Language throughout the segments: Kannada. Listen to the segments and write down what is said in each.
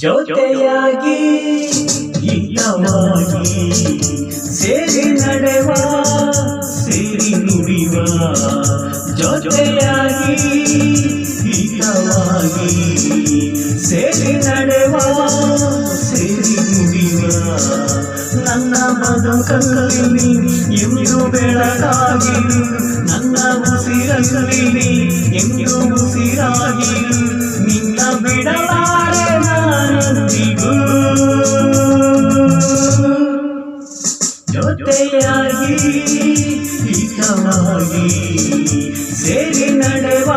ಜೊತೆಯಾಗಿ ಹಿತವಾಗಿ ಸೇರಿ ನಡೆವ ಸೇರಿ ನುಡಿವ ಜೊತೆಯಾಗಿ ಹಿತವಾಗಿ ಸೇರಿ ನಡೆವ ಸೇರಿ ನುಡಿವ ನನ್ನ ಬದುಕಲ್ಲಿ ಎಂದು ಬೆಳಕಾಗಿ ನನ್ನ ಉಸಿರಲ್ಲಿ ಎಂದು ಉಸಿರಾಗಿ ನಿನ್ನ ಬಿಡಲಾರೆ ನಾನೆಂದಿಗೂ ಜೊತೆಯಾಗಿ ಹಿತವಾಗಿ ಸೇರಿ ನಡೆವ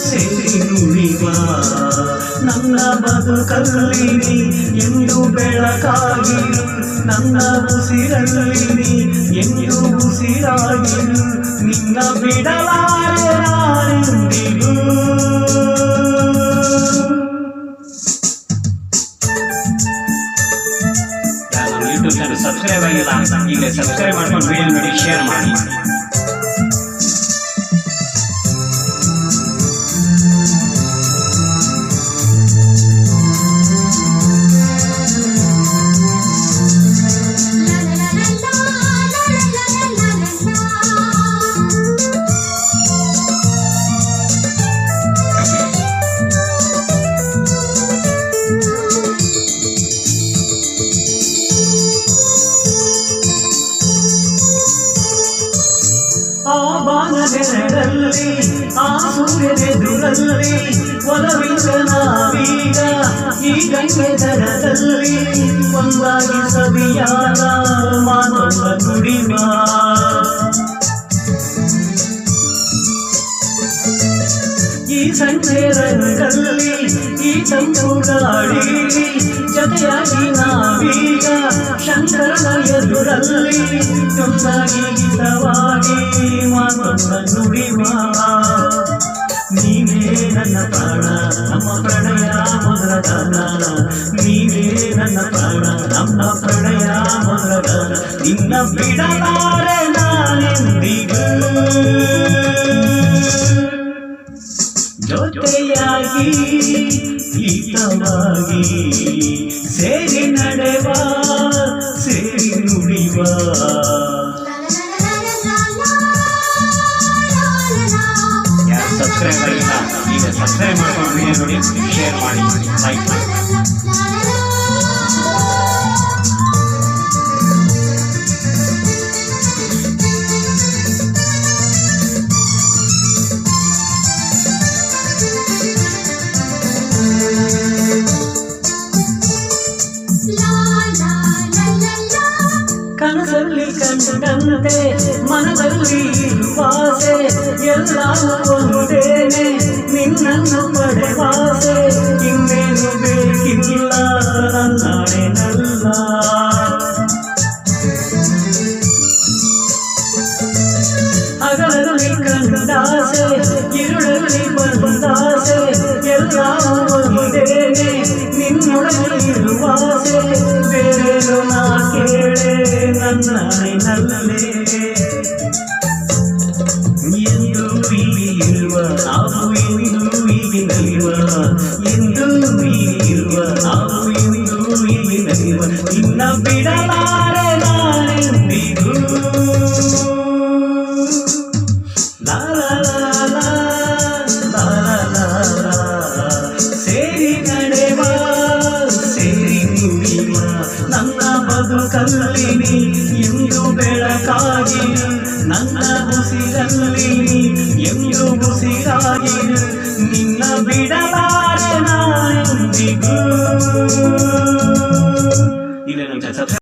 ಸೇರಿ ನುಡಿವ ನನ್ನ ಬದುಕಲ್ಲಿ ಎಂದು ಬೆಳಕಾಗಿ ನನ್ನ ಉಸಿರಲ್ಲಿ ಎಂದು ಉಸಿರಾಗಿ ನಿನ್ನ ಬಿಡಲಾರೆ ನಾನೆಂದಿಗೂ ಯೂಟ್ಯೂಬ್ ಚಾನಲ್ ಸಬ್ಸ್ಕ್ರೈಬ್ ಆಗಿಲ್ಲ ಈಗ ಸಬ್ಸ್ಕ್ರೈಬ್ ಮಾಡ್ಕೊಂಡು ವಿಡಿಯೋ ನೋಡಿ ಶೇರ್ ಮಾಡಿ. ಆ ಬಾನದೆರಡಲ್ಲಿ ಆ ಸೂರ್ಯನೆದುರಲ್ಲಿ ಒಲವಿದ ನಾವೀಗ ಈ ಗಂಗೆ ದಡದಲ್ಲಿ ಒಂದಾಗಿ ಸವಿಯಾದ ಮಾನವ ನುಡಿವ ಈ ಸಂಜೆ ರಂಗಲ್ಲಿ ಈ ತಂಪು ಗಾಳಿಲಿ ಜೊತೆಯಾಗಿ ನಾವೀಗ ಶಂಕರನ ಎದುರಲ್ಲಿ ಒಂದಾಗಿ ಹಿತವಾಗಿ ಮಾತನ್ನ ನುಡಿವ ನೀವೇ ನನ್ನ ಪ್ರಾಣ ನಮ್ಮ ಪ್ರಣಯ ಮೊದಲಗಾನ ನೀವೇ ನನ್ನ ಪ್ರಾಣ ನಮ್ಮ ಪ್ರಣಯ ಮೊದಲಗಾನ ನಿನ್ನ ಬಿಡಲಾರೆ ನಾನೆಂದಿಗೂ ಜೊತೆಯಾಗಿ ಹಿತವಾಗಿ ಸೇರಿ ನಡೆವ ಸೇರಿ ನುಡಿವ. ಯಾರು ಸಬ್ಸ್ಕ್ರೈಬ್ ಆಗಿಲ್ಲ ಈಗ ಸಬ್ಸ್ಕ್ರೈಬ್ ಮಾಡ್ಕೊಂಡು ವಿಡಿಯೋ ನೋಡಿ ಶೇರ್ ಮಾಡಿ ಲೈಕ್ ಮಾಡಿ. ಕನಸಲ್ಲಿ ಕಂಡಂತೆ ಮನದಲ್ಲಿ ವಾಸೆ ಎಲ್ಲವೂ ಒಂದೇನೆ ನಿನ್ನನ್ನು ಪಡೆವಾಸೆ ಇನ್ನೇನು ಬೇಕಿಲ್ಲ ನನ್ನಾಣೆನಲ್ಲ. ಹಗಲಲ್ಲಿ ಕಂಡಾಸೆ ഇരുಳಲ್ಲಿ ಬಂದಾಸೆ ಎಲ್ಲವೂ ಒಂದೇನೆ ನಿನ್ನೊಳಗೆ ಇರುವಾಸೆ ಬೇರೇನು ನಾ ಕೇಳೆ ನನ್ನಲ್ಲೇ ಎಂದು ಬೀಗಿರುವ ನಾವು ಎಂದು ಈಗಿನಲಿವ ಎಂದು ಬೀಗಿರುವ ನಾವು ಎಂದು ಈಗಿನಲಿವ ನಿನ್ನ ಬಿಡಲಾರೆ ನಾನೆಂದಿಗೂ. ಲಾ ಲಾ ಲಾ ಲಾ ಲಾ ಲಾ ಸೇರಿ ನಡೆವ ಸೇರಿ ನುಡಿವ ನನ್ನ ಬದುಕಲ್ಲಿ ಎಂದು ಬೆಳಕಾಗಿ ನನ್ನ ಉಸಿರಲ್ಲಿ ಎಂದು ಉಸಿರಾಗಿ